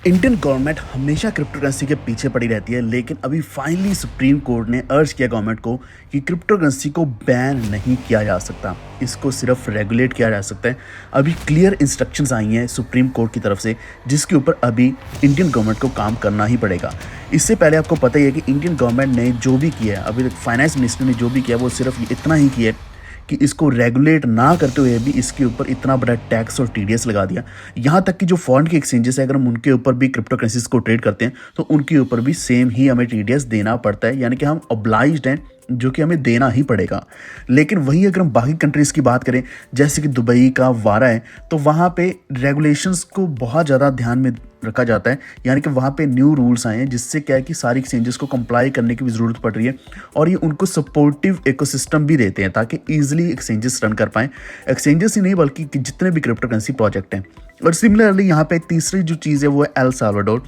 Indian government हमेशा crypto currency के पीछे पड़ी रहती है, लेकिन अभी फाइनली सुप्रीम कोर्ट ने अर्ज किया गवर्नमेंट को कि क्रिप्टो करेंसी को बैन नहीं किया जा सकता, इसको सिर्फ रेगुलेट किया जा सकता है। अभी क्लियर इंस्ट्रक्शंस आई हैं सुप्रीम कोर्ट की तरफ से, जिसके ऊपर अभी इंडियन गवर्नमेंट को काम करना ही पड़ेगा। इससे पहले आपको पता ही है कि इंडियन गवर्नमेंट ने जो भी किया है, अभी तक फाइनेंस मिनिस्टर ने जो भी किया वो सिर्फ इतना ही किया है कि इसको रेगुलेट ना करते हुए भी इसके ऊपर इतना बड़ा टैक्स और टीडीएस लगा दिया। यहाँ तक कि जो फॉरेन के एक्सचेंजेस है, अगर हम उनके ऊपर भी क्रिप्टो करेंसीज को ट्रेड करते हैं तो उनके ऊपर भी सेम ही हमें टीडीएस देना पड़ता है, यानी कि हम ऑब्लाइज्ड हैं, जो कि हमें देना ही पड़ेगा। लेकिन वहीं अगर हम बाकी कंट्रीज़ की बात करें, जैसे कि दुबई का वारा है, तो वहाँ पे रेगुलेशंस को बहुत ज़्यादा ध्यान में रखा जाता है, यानी कि वहाँ पे न्यू रूल्स आए हैं, जिससे क्या है कि सारी एक्सचेंजेस को कंप्लाई करने की भी ज़रूरत पड़ रही है, और ये उनको सपोर्टिव इकोसिस्टम भी देते हैं ताकि ईजिली एक्सचेंजेस रन कर पाएँ। एक्सचेंजेस ही नहीं बल्कि जितने भी क्रिप्टो करेंसी प्रोजेक्ट हैं। और सिमिलरली यहाँ पे तीसरी जो चीज़ है वो है एल साल्वाडोर,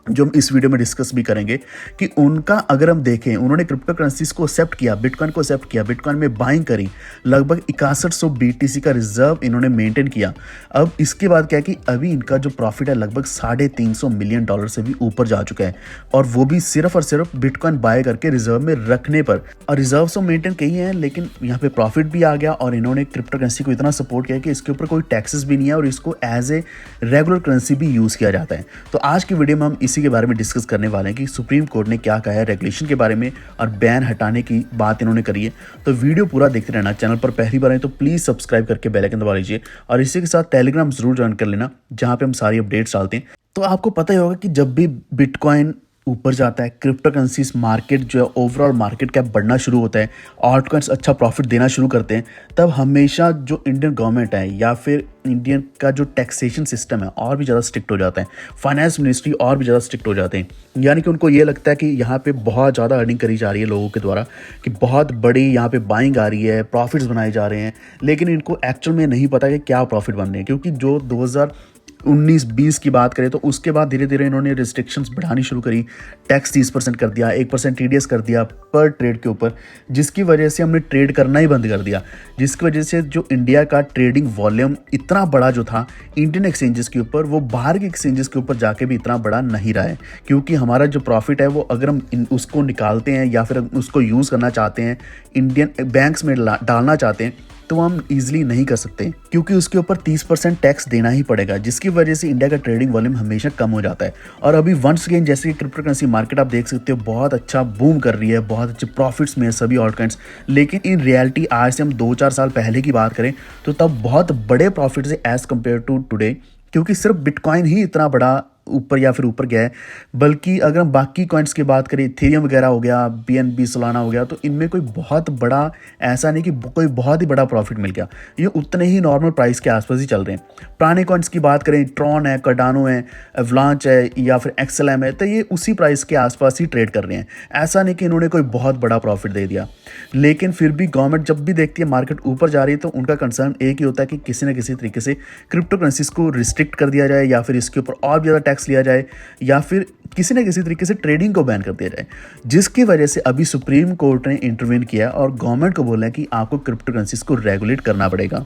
जो हम इस वीडियो में डिस्कस भी करेंगे कि उनका अगर हम देखें, उन्होंने क्रिप्टो करेंसीज को एक्सेप्ट किया, बिटकॉइन को एक्सेप्ट किया, बिटकॉइन में बाइंग करी, लगभग 6100 बीटीसी का रिजर्व इन्होंने मेंटेन किया। अब इसके बाद क्या है कि अभी इनका जो प्रॉफिट है लगभग $350 मिलियन से भी ऊपर जा चुका है, और वो भी सिर्फ और सिर्फ बिटकॉइन बाय करके रिजर्व में रखने पर। और रिजर्व तो मेंटेन कही है, लेकिन यहाँ पे प्रॉफिट भी आ गया, और इन्होंने क्रिप्टो करेंसी को इतना सपोर्ट किया कि इसके ऊपर कोई टैक्सेस भी नहीं है और इसको एज ए रेगुलर करेंसी भी यूज़ किया जाता है। तो आज की वीडियो में हम इसी के बारे में डिस्कस करने वाले हैं कि सुप्रीम कोर्ट ने क्या कहा है रेगुलेशन के बारे में, और बैन हटाने की बात इन्होंने करी है। तो वीडियो पूरा देखते रहना। चैनल पर पहली बार आए तो प्लीज़ सब्सक्राइब करके बेल आइकन दबा लीजिए, और इसी के साथ टेलीग्राम जरूर ज्वाइन कर लेना, जहाँ पे हम सारी अपडेट्स डालते हैं। तो आपको पता ही होगा कि जब भी बिटकॉइन ऊपर जाता है, क्रिप्टो करेंसीज मार्केट जो है ओवरऑल मार्केट कैप बढ़ना शुरू होता है, ऑल्ट कॉइन्स अच्छा प्रॉफिट देना शुरू करते हैं, तब हमेशा जो इंडियन गवर्नमेंट है या फिर इंडियन का जो टैक्सेशन सिस्टम है और भी ज़्यादा स्ट्रिक्ट हो जाता है, फाइनेंस मिनिस्ट्री और भी ज़्यादा स्ट्रिक्ट हो जाते हैं। यानी कि उनको ये लगता है कि यहाँ पे बहुत ज़्यादा अर्निंग करी जा रही है लोगों के द्वारा, कि बहुत बड़ी यहाँ पे बाइंग आ रही है, प्रॉफिट्स बनाए जा रहे हैं, लेकिन इनको एक्चुअल में नहीं पता कि क्या प्रॉफिट बन रहे हैं। क्योंकि जो 2019-20 की बात करें तो उसके बाद धीरे धीरे इन्होंने रिस्ट्रिक्शंस बढ़ानी शुरू करी, टैक्स 30% कर दिया, 1% टीडीएस कर दिया पर ट्रेड के ऊपर, जिसकी वजह से हमने ट्रेड करना ही बंद कर दिया। जिसकी वजह से जो इंडिया का ट्रेडिंग वॉल्यूम इतना बड़ा जो था इंडियन एक्सचेंजेस के ऊपर, वो बाहर के एक्सचेंजेस के ऊपर जाके भी इतना बड़ा नहीं रहा है। क्योंकि हमारा जो प्रॉफिट है वो अगर हम उसको निकालते हैं या फिर उसको यूज़ करना चाहते हैं, इंडियन बैंक्स में डालना चाहते हैं, तो हम इजीली नहीं कर सकते, क्योंकि उसके ऊपर 30% टैक्स देना ही पड़ेगा, जिसकी वजह से इंडिया का ट्रेडिंग वॉल्यूम हमेशा कम हो जाता है। और अभी वंस अगेन जैसे कि क्रिप्टो करेंसी मार्केट आप देख सकते हो बहुत अच्छा बूम कर रही है, बहुत अच्छे प्रॉफिट्स में है सभी ऑल्टकॉइन्स। लेकिन इन रियलिटी आज से हम 2-4 साल पहले की बात करें तो तब बहुत बड़े प्रॉफिट्स है एज़ कम्पेयर टू टुडे, क्योंकि सिर्फ बिटकॉइन ही इतना बड़ा ऊपर या फिर ऊपर गया है। बल्कि अगर हम बाकी कॉइन्स की बात करें, इथेरियम वगैरह हो गया, BNB सोलाना हो गया, तो इनमें कोई बहुत बड़ा ऐसा नहीं कि कोई बहुत ही बड़ा प्रॉफिट मिल गया, ये उतने ही नॉर्मल प्राइस के आसपास ही चल रहे हैं। पुराने कॉइन्स की बात करें, ट्रॉन है, कार्डानो है, एवलांच है या फिर XLM है, तो ये उसी प्राइस के आसपास ही ट्रेड कर रहे हैं। ऐसा नहीं कि इन्होंने कोई बहुत बड़ा प्रॉफिट दे दिया। लेकिन फिर भी गवर्नमेंट जब भी देखती है मार्केट ऊपर जा रही है, तो उनका कंसर्न एक ही होता है कि किसी न किसी तरीके से क्रिप्टो करेंसीज को रिस्ट्रिक्ट कर दिया जाए, या फिर इसके ऊपर और भी ज़्यादा टैक्स लिया जाए, या फिर किसी न किसी तरीके से ट्रेडिंग को बैन कर दिया जाए। जिसकी वजह से अभी सुप्रीम कोर्ट ने इंटरवीन किया और गवर्नमेंट को बोला है कि आपको क्रिप्टो करेंसीज को रेगुलेट करना पड़ेगा।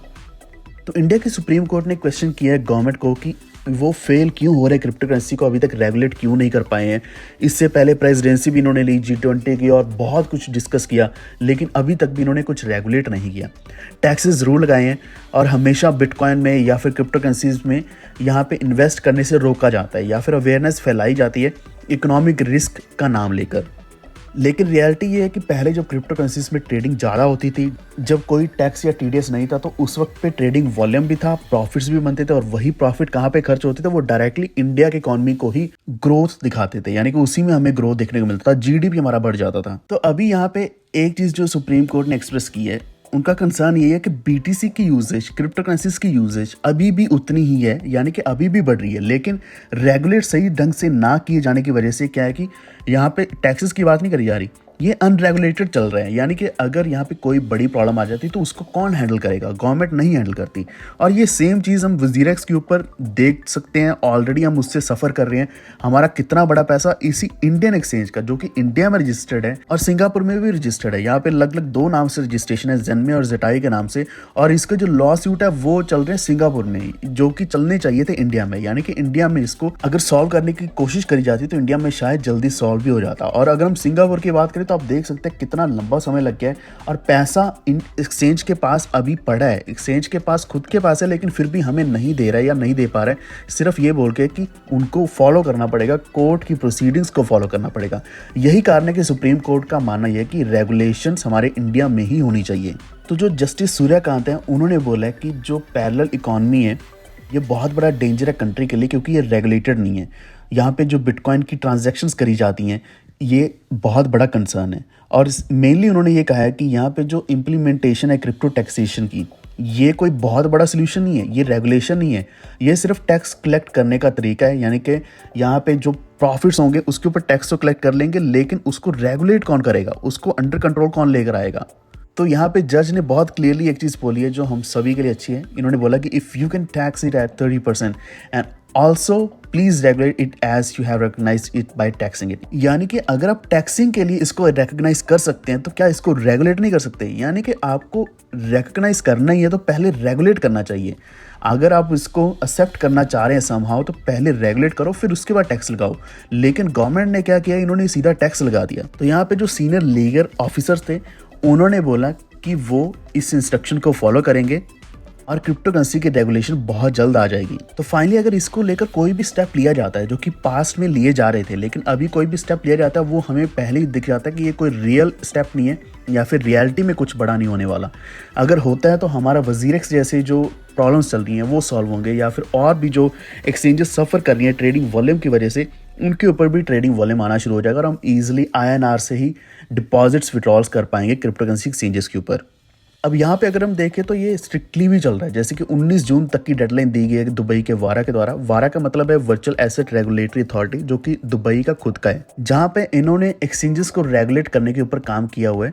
तो इंडिया की सुप्रीम कोर्ट ने क्वेश्चन किया है गवर्नमेंट को कि वो फेल क्यों हो रहे हैं, क्रिप्टो करेंसी को अभी तक रेगुलेट क्यों नहीं कर पाए हैं। इससे पहले प्रेसिडेंसी भी इन्होंने ली, G20 की, और बहुत कुछ डिस्कस किया, लेकिन अभी तक भी इन्होंने कुछ रेगुलेट नहीं किया। टैक्सेस ज़रूर लगाए हैं, और हमेशा बिटकॉइन में या फिर क्रिप्टो करेंसीज में यहाँ पे इन्वेस्ट करने से रोका जाता है, या फिर अवेयरनेस फैलाई जाती है इकोनॉमिक रिस्क का नाम लेकर। लेकिन रियलिटी ये है कि पहले जब क्रिप्टो करेंसीज में ट्रेडिंग ज़्यादा होती थी, जब कोई टैक्स या टीडीएस नहीं था, तो उस वक्त पे ट्रेडिंग वॉल्यूम भी था, प्रॉफिट्स भी बनते थे, और वही प्रॉफिट कहाँ पे खर्च होते थे, वो डायरेक्टली इंडिया के इकोनॉमी को ही ग्रोथ दिखाते थे, यानी कि उसी में हमें ग्रोथ देखने को मिलता था, GDP हमारा बढ़ जाता था। तो अभी यहाँ पे एक चीज़ जो सुप्रीम कोर्ट ने एक्सप्रेस की है, उनका कंसर्न ये है कि BTC की यूजेज, क्रिप्टो करेंसीज की यूजेज अभी भी उतनी ही है, यानी कि अभी भी बढ़ रही है, लेकिन रेगुलेट सही ढंग से ना किए जाने की वजह से क्या है कि यहाँ पे टैक्सेस की बात नहीं करी जा रही, ये अनरेगुलेटेड चल रहे हैं, यानी कि अगर यहाँ पे कोई बड़ी प्रॉब्लम आ जाती तो उसको कौन हैंडल करेगा? गवर्नमेंट नहीं हैंडल करती। और ये सेम चीज़ हम वजीरेक्स के ऊपर देख सकते हैं, ऑलरेडी हम उससे सफ़र कर रहे हैं। हमारा कितना बड़ा पैसा इसी इंडियन एक्सचेंज का, जो कि इंडिया में रजिस्टर्ड है और सिंगापुर में भी रजिस्टर्ड है, यहाँ पे लगभग 2 नाम से रजिस्ट्रेशन है, जेनमे और जेटाई के नाम से। और इसका जो लॉ सूट है वो चल रहे हैं सिंगापुर में, जो कि चलने चाहिए थे इंडिया में। यानी कि इंडिया में इसको अगर सॉल्व करने की कोशिश करी जाती तो इंडिया में शायद जल्दी सॉल्व भी हो जाता। और अगर हम सिंगापुर की बात करें तो आप देख सकते हैं कितना लंबा समय लग गया है और पैसा इन एक्सचेंज के पास अभी पड़ा है। एक्सचेंज के पास खुद के पास है, लेकिन फिर भी हमें नहीं दे रहा है या नहीं दे पा रहा है, सिर्फ ये बोल के कि उनको फॉलो करना पड़ेगा, कोर्ट की प्रोसीडिंग्स को फॉलो करना पड़ेगा। यही कारण है कि सुप्रीम कोर्ट का मानना यह है कि रेगुलेशंस हमारे इंडिया में ही होनी चाहिए। तो जो जस्टिस सूर्यकांत हैं उन्होंने बोला है कि जो पैरेलल इकॉनमी है ये बहुत बड़ा डेंजर है कंट्री के लिए, क्योंकि ये रेगुलेटेड नहीं है। यहाँ पे जो बिटकॉइन की ट्रांजैक्शंस करी जाती हैं ये बहुत बड़ा कंसर्न है। और मेनली उन्होंने ये कहा है कि यहाँ पे जो इम्प्लीमेंटेशन है क्रिप्टो टैक्सेशन की, ये कोई बहुत बड़ा सोल्यूशन नहीं है, ये रेगुलेशन नहीं है, ये सिर्फ टैक्स कलेक्ट करने का तरीका है। यानी कि यहाँ पे जो प्रॉफिट्स होंगे उसके ऊपर टैक्स तो कलेक्ट कर लेंगे, लेकिन उसको रेगुलेट कौन करेगा, उसको अंडर कंट्रोल कौन लेकर आएगा? तो यहाँ पे जज ने बहुत क्लियरली एक चीज़ बोली है जो हम सभी के लिए अच्छी है। इन्होंने बोला कि if you can tax it at 30% and also please regulate it as you have recognised it by taxing it. यानी कि अगर आप टैक्सिंग के लिए इसको रिकॉग्नाइज कर सकते हैं तो क्या इसको रेगुलेट नहीं कर सकते? यानी कि आपको रिकॉग्नाइज करना ही है तो पहले रेगुलेट करना चाहिए। अगर आप इसको एक्सेप्ट करना चाह रहे हैं समहाउ तो पहले रेगुलेट करो, फिर उसके बाद टैक्स लगाओ। लेकिन गवर्नमेंट ने क्या किया, इन्होंने सीधा टैक्स लगा दिया। तो यहाँ पे जो सीनियर लीगल ऑफिसर्स थे उन्होंने बोला कि वो इस इंस्ट्रक्शन को फॉलो करेंगे और क्रिप्टो करेंसी की रेगुलेशन बहुत जल्द आ जाएगी। तो फाइनली अगर इसको लेकर कोई भी स्टेप लिया जाता है, जो कि पास्ट में लिए जा रहे थे, लेकिन अभी कोई भी स्टेप लिया जाता है वो हमें पहले ही दिख जाता है कि ये कोई रियल स्टेप नहीं है या फिर रियलिटी में कुछ बड़ा नहीं होने वाला। अगर होता है तो हमारा वजीरेक्स जैसे जो प्रॉब्लम्स चल रही हैं वो सॉल्व होंगे, या फिर और भी जो एक्सचेंजेस सफ़र कर रही हैं ट्रेडिंग वॉल्यूम की वजह से, उनके ऊपर भी ट्रेडिंग वॉल्यूम आना शुरू हो जाएगा और हम ईजिली INR से ही डिपॉजिट्स विड्रॉल्स कर पाएंगे क्रिप्टो करेंसी एक्सचेंजेस के ऊपर। अब यहाँ पे अगर हम देखें तो ये स्ट्रिक्टली भी चल रहा है, जैसे कि 19 जून तक की डेडलाइन दी गई है दुबई के वारा के द्वारा। वारा का मतलब है वर्चुअल एसेट रेगुलेटरी अथॉरिटी, जो कि दुबई का खुद का है, जहाँ पे इन्होंने एक्सचेंजेस को रेगुलेट करने के ऊपर काम किया हुआ है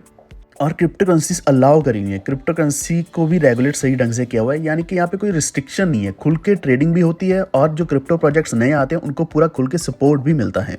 और क्रिप्टो करेंसीज अलाउ करी हुई है। क्रिप्टो करेंसी को भी रेगुलेट सही ढंग से किया हुआ है, यानी कि यहाँ पे कोई रिस्ट्रिक्शन नहीं है, खुल के ट्रेडिंग भी होती है और जो क्रिप्टो प्रोजेक्ट्स नए आते हैं उनको पूरा खुल के सपोर्ट भी मिलता है।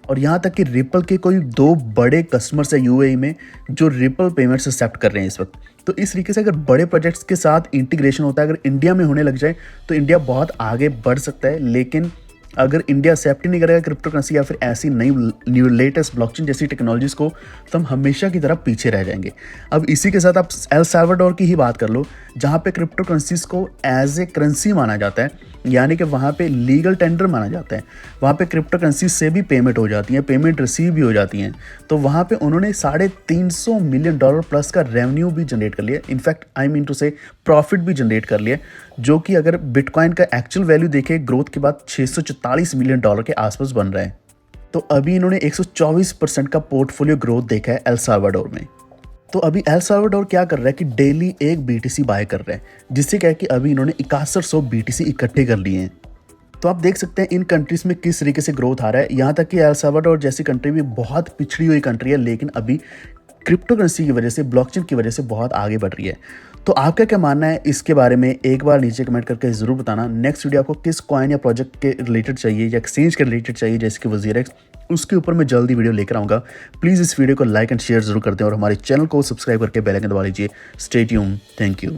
और यहाँ तक कि रिपल के कोई 2 बड़े कस्टमर्स है UAE में जो रिपल पेमेंट्स एक्सेप्ट कर रहे हैं इस वक्त। तो इस तरीके से अगर बड़े प्रोजेक्ट्स के साथ इंटीग्रेशन होता है, अगर इंडिया में होने लग जाए तो इंडिया बहुत आगे बढ़ सकता है। लेकिन अगर इंडिया एक्सेप्ट ही नहीं करेगा क्रिप्टो करेंसी या फिर ऐसी न्यू लेटेस्ट ब्लॉकचेन जैसी टेक्नोलॉजीज को, तो हम हमेशा की तरह पीछे रह जाएंगे। अब इसी के साथ आप एल साल्वाडोर की ही बात कर लो, जहाँ पे क्रिप्टो करेंसीज को एज ए करेंसी माना जाता है, यानी कि वहाँ पे लीगल टेंडर माना जाता है। वहाँ पे क्रिप्टो करेंसी से भी पेमेंट हो जाती है, पेमेंट रिसीव भी हो जाती हैं। तो वहाँ पे उन्होंने $350 मिलियन प्लस का रेवेन्यू भी जनरेट कर लिया। इनफैक्ट आई मीन टू से प्रॉफिट भी जनरेट कर लिया, जो कि अगर बिटकॉइन का एक्चुअल वैल्यू देखें ग्रोथ के बाद $644 मिलियन के आसपास बन रहा है। तो अभी इन्होंने 124% का पोर्टफोलियो ग्रोथ देखा है एल साल्वाडोर में। तो अभी एल साल्वाडोर क्या कर रहा है कि डेली एक BTC बाय कर रहा है, जिससे क्या है कि अभी इन्होंने 6100 BTC इकट्ठे कर लिए हैं। तो आप देख सकते हैं इन कंट्रीज में किस तरीके से ग्रोथ आ रहा है। यहाँ तक कि एल साल्वाडोर जैसी कंट्री भी बहुत पिछड़ी हुई कंट्री है, लेकिन अभी क्रिप्टो करेंसी की वजह से, ब्लॉकचेन की वजह से बहुत आगे बढ़ रही है। तो आपका क्या मानना है इसके बारे में, एक बार नीचे कमेंट करके ज़रूर बताना। नेक्स्ट वीडियो आपको किस कॉइन या प्रोजेक्ट के रिलेटेड चाहिए या एक्सचेंज के रिलेटेड चाहिए, जैसे कि वजीरेक्स, उसके ऊपर मैं जल्दी वीडियो लेकर आऊँगा। प्लीज़ इस वीडियो को लाइक एंड शेयर जरूर कर दें और हमारे चैनल को सब्सक्राइब करके बेल आइकन दबा लीजिए। Stay tuned, thank you.